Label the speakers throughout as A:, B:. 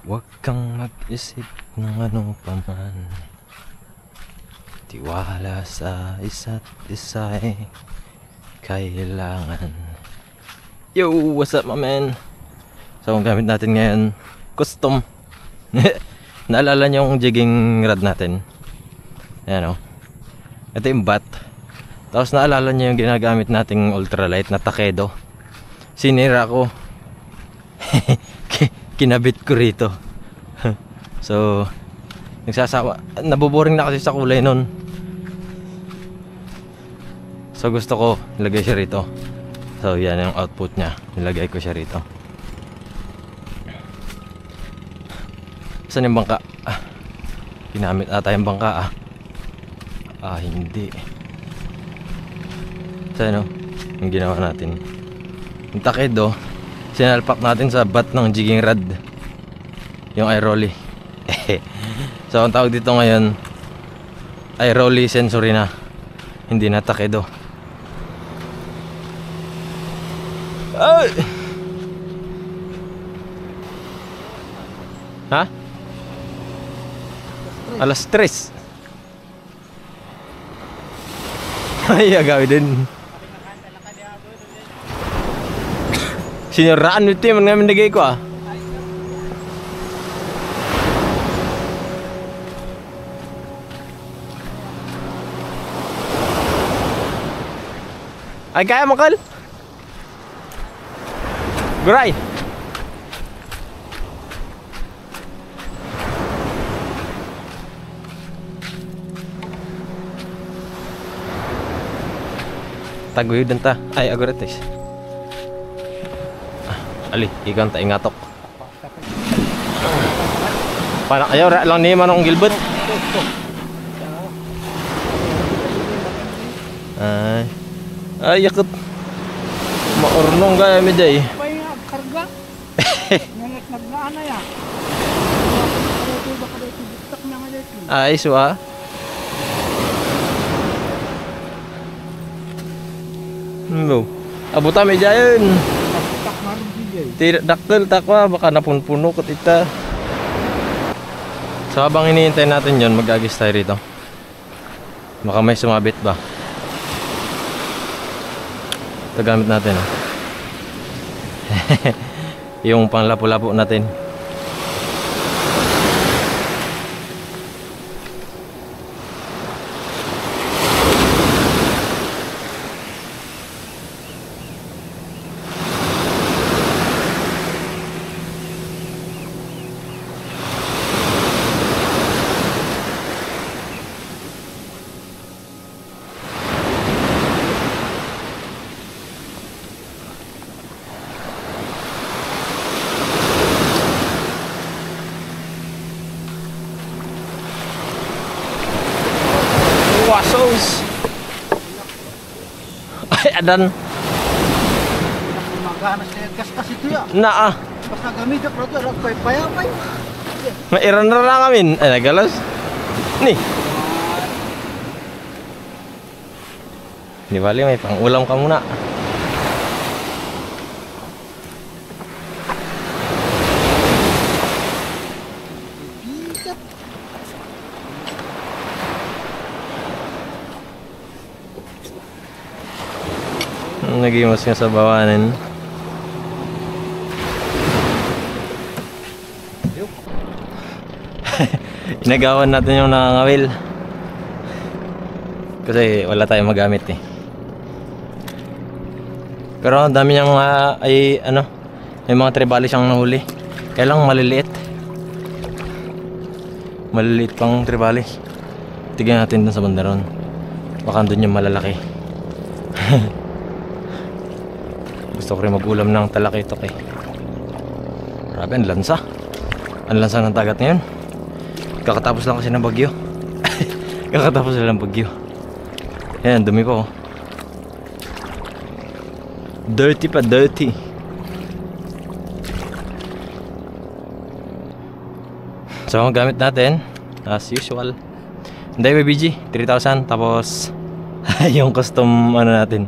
A: Huwag kang mag-isip ng ano paman. Tiwala sa isa't isa kailangan. Yo, what's up my man? So ang gamit natin ngayon, custom. Naalala niyo yung jigging rod natin? Ayan o. Ito yung bat. Tapos naalala niyo yung ginagamit nating ultralight na Takedo. Sinira ko. Kinabit ko rito. So nagsasawa, naboboring na kasi sa kulay nun. So gusto ko ilagay siya rito. So yan yung output niya. Nilagay ko siya rito. Saan yung bangka? Ginamit ata yung bangka hindi. Saan yung ginawa natin? Yung Takedo sinalpak natin sa bat ng jigging rod, yung iRolly. So ang tawag dito ngayon iRolly Sensory na, hindi na Takedo. Ay! Ha? Alas 3. Ay, agawin din. Siniraan ito yung mga nagay ko Ay, kaya mo, Kal? Guray! Taguyod ta. Ay, agorites. Ali, ikan ta ingatok. Parang ayaw lang ni manong gilbert. Ay, yakot. Maurnong gaya mi day.
B: May karga. Ngayon nagnaana ya.
A: Ay, suwa. Abuta mi jayon. Tidak daktel takwa baka napunpuno kat ita. So habang hinihintay natin yon, mag-agis tayo rito. Baka may sumabit ba. Ito gamit natin yung panglapo-lapo natin. Wasos. Ay, adan.
B: Maganas na kaskas ito ya.
A: Naa.
B: Pas nagamit ako ito, payapay.
A: Mairan na lang amin. Ay, nagalas. Nih. Di bali, may pang-ulam ka muna. Nagimas nga sa bawanan. Inagawan natin yung nakangawil kasi wala tayong magamit pero ang dami niyang may mga tribali siyang nahuli, kaya lang maliliit pang tribali. Tignan natin dun sa bandaron, baka dun yung malalaki. Gusto ko rin mag-ulam ng talakitok Grabe, ang lansa ng dagat ngayon. Kakatapos lang kasi ng bagyo. Kakatapos lang ng bagyo. Ayan, dumi pa Dirty pa, dirty. So ang gamit natin as usual Daiwa BG 3000. Tapos yung custom natin,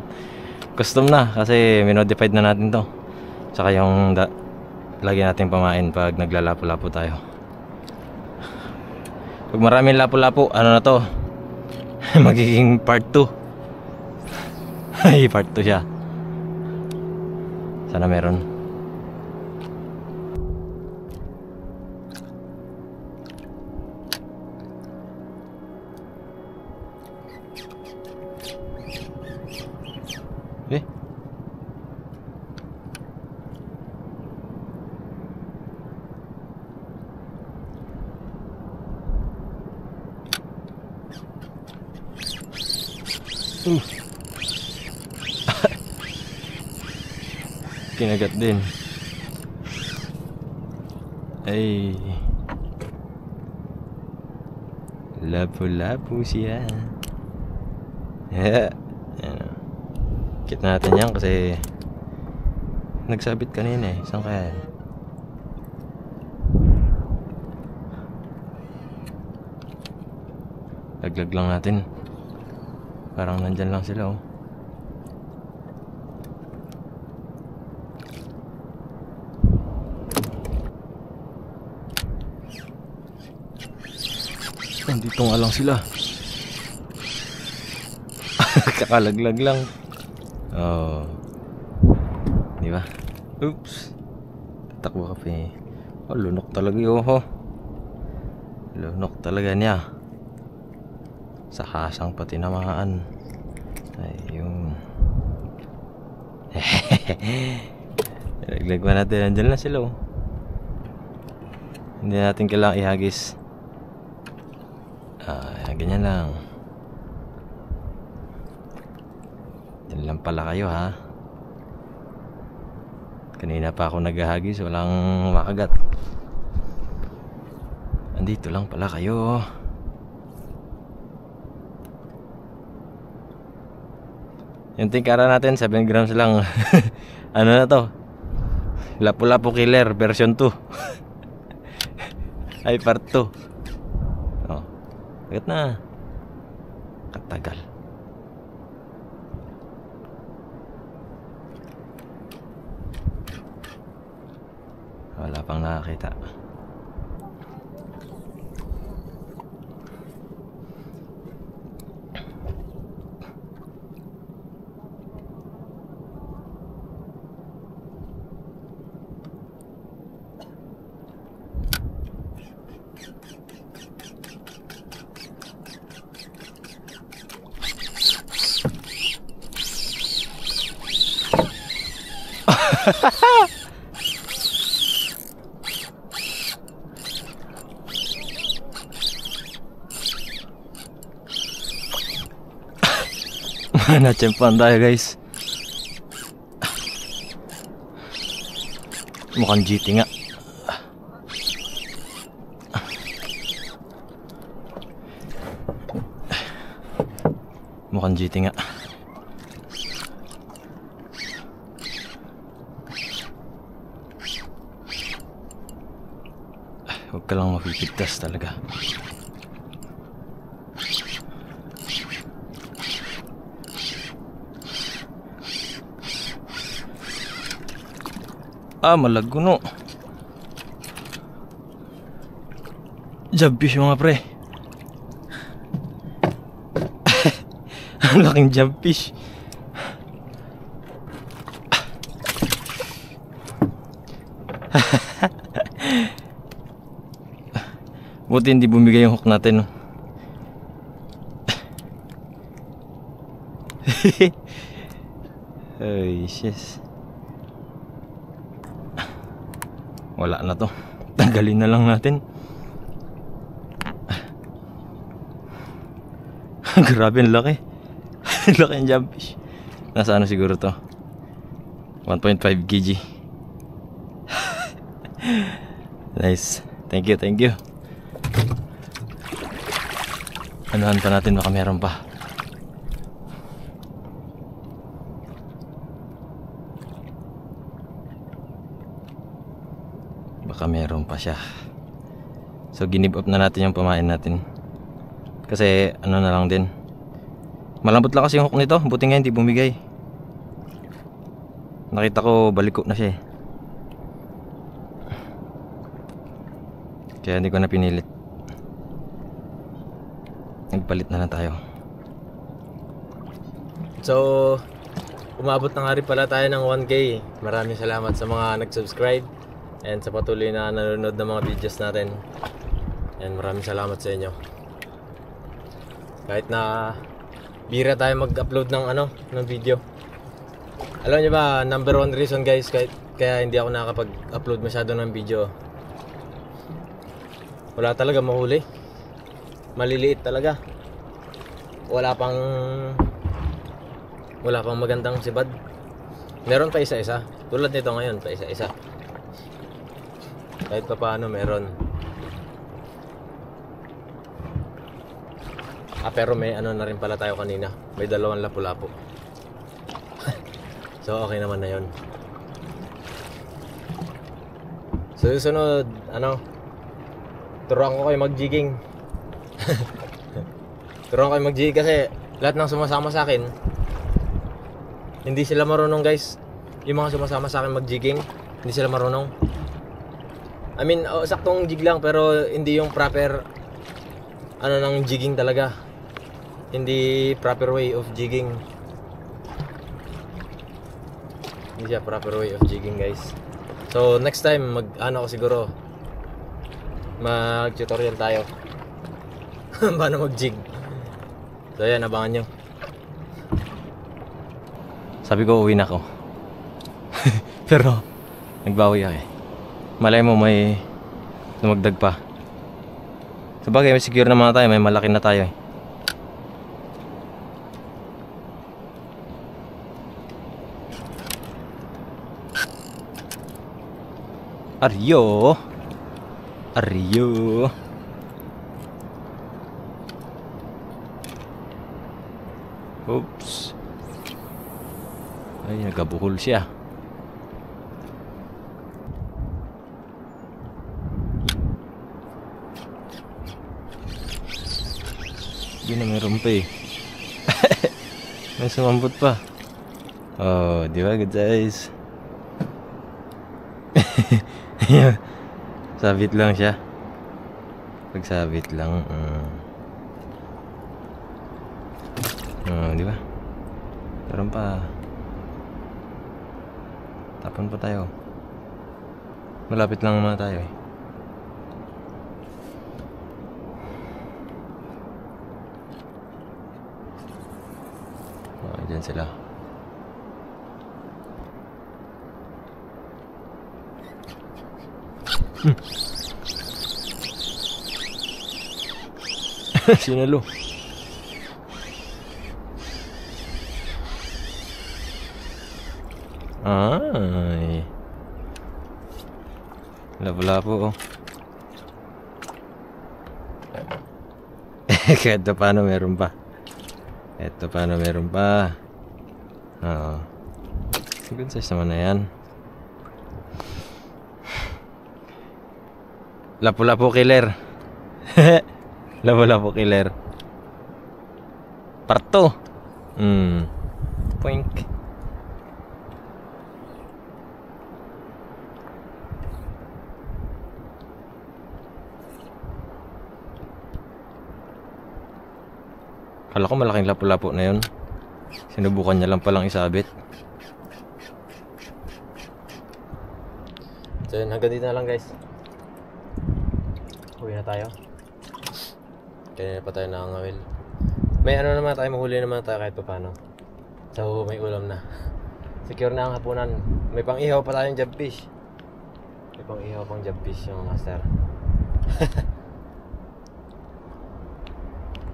A: custom na kasi minodified na natin to. Saka yung lagi natin pamain pag naglalapo-lapo tayo. Pag maraming lapo-lapo, ano na to? Magiging part 2. Ay, part 2 siya. Sana meron. Eh? Kinagat din. Ay. Lapu-lapu siya. Yeah. Kit natin yan kasi nagsabit kanina eh. Saan kaya yan? Laglag lang natin. Parang nandyan lang sila oh. Nandito nga lang sila. Kakalaglag lang. Oh. Di ba? Oops. Tatakbo ka pa eh. Oh, lunok talaga yun oh. Lunok talaga niya. Sa hasang pati namaan. Ayun. Laglag pa natin. Nandyan lang sila oh. Hindi natin kailangang ihagis. Ganyan lang. Yan lang pala kayo ha. Kanina pa ako naghahagis, walang makagat. Andito lang pala kayo. Yung tingkara natin 7 grams lang. Ano na to? Lapu-lapu killer version 2. Ay part 2. Agad na. Katagal. Wala pang nakakita. Natsempan tayo guys. Mukhang GT nga. Mukhang GT nga. Huwag ka lang mapipigtas talaga. Malaguno. Jabfish mga pre. Ang laking jabfish. Buti hindi bumigay yung hook natin. Ay, yes. Wala na to. Tanggalin na lang natin. Grabe ang laki. Laki ang jumpish. Nasa ano siguro to 1.5 kg. Nice. Thank you, thank you. Anuhan pa natin, baka meron pa. Baka meron pa siya. So ginib up na natin yung pamain natin. Kasi ano na lang din, malambot lang kasi yung hook nito. Buti nga hindi bumigay. Nakita ko baliko na siya eh. Kaya hindi ko na pinilit. Nagpalit na lang tayo. So, umabot na nga rin pala tayo ng 1K. Maraming salamat sa mga nag-subscribe and sa patuloy na nanonood ng mga videos natin. And maraming salamat sa inyo. Kahit na bira tayo mag-upload ng ng video. Alam niyo ba, number 1 reason guys kaya hindi ako nakakapag-upload masyado ng video. Wala talaga mahuli. Maliliit talaga. Wala pang magandang sibad. Meron pa isa-isa. Tulad nito ngayon, pa isa-isa. Kahit pa paano meron. Pero may na rin pala tayo kanina. May 2 lapu-lapu. So okay naman na 'yon. So susunod, turuan ko kayo mag-jigging. Turuan ko kayo mag-jigging kasi lahat ng sumasama sa akin hindi sila marunong guys. Yung mga sumasama sa akin mag-jigging, hindi sila marunong. I mean, saktong jig lang pero hindi yung proper ng jigging talaga. Hindi proper way of jigging. Hindi siya proper way of jigging guys. So next time ko siguro mag-tutorial tayo. Paano mag-jig. So yan, abangan nyo. Sabi ko uwi na ako. Pero nagbawi ako eh. Malay mo may dumagdag pa. Sabagay may secure naman tayo. May malaki na tayo eh. Aryo. Oops. Ay, nagkabuhol siya. Hindi na meron pa eh. May sumambot pa. Oh, di ba guys? Sabit lang siya. Pagsabit lang. Di ba? Meron pa. Tapon pa tayo. Malapit lang naman tayo eh. Diyan sila. Sinalo. Ay. Labo-labo oh. Kahit paano meron pa. Oo. Good size naman na yan. Lapu-lapu killer. Lapu-lapu killer. Parto. Poink. Kala ko malaking lapu-lapu na yun. Sinubukan niya lang palang isabit. So yun, hanggang dito na lang guys. Uwi na tayo. Kanina pa tayo nakangawil. May naman tayo, mahuli naman tayo kahit pa paano. So may ulam na. Secure na ang hapunan. May pang ihaw pa tayong jabfish. May pang ihaw pang jabfish yung master.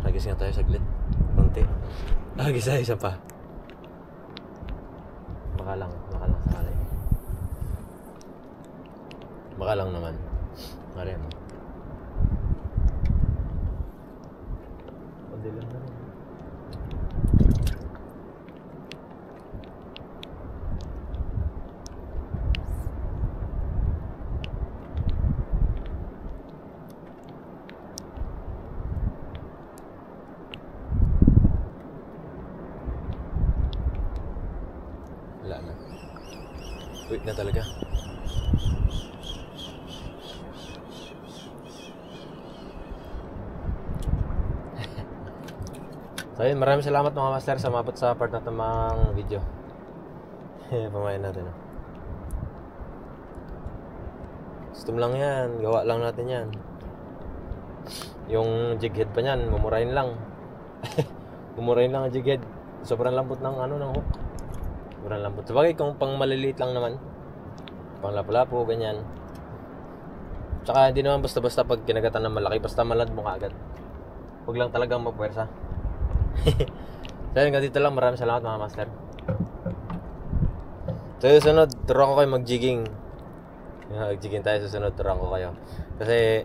A: Lagis nga tayo saglit. Konti. Lagis tayo isa pa. Baka lang sakali. Baka lang naman. Mare mo. Pwede lang na rin. Wala na. Wait na talaga. So yun, maraming salamat mga master sa mabot sa part na tamang video. Pamain natin. Custom lang yan, gawa lang natin yan. Yung jig head pa niyan, mumurahin lang. Mumurahin lang ang jig head. Sobrang lambot ng ng hook. Sobrang lambot. Sabagay kung pang maliliit lang naman, pang lapu-lapu, ganyan. Tsaka hindi naman basta-basta pag kinagatan ng malaki, basta malad mo kaagad. Huwag lang talagang magpuwersa. So yun, dito lang. Maraming salamat mga master. So yung sunod, turuan ko kayo mag-jigging. Mag-jigging tayo sa sunod, turuan ko kayo. Kasi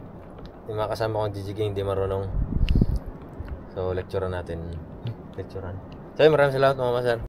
A: yung mga kasama kong jigging hindi marunong. So lecturean natin. Lecturean. So yun, maraming salamat mga master.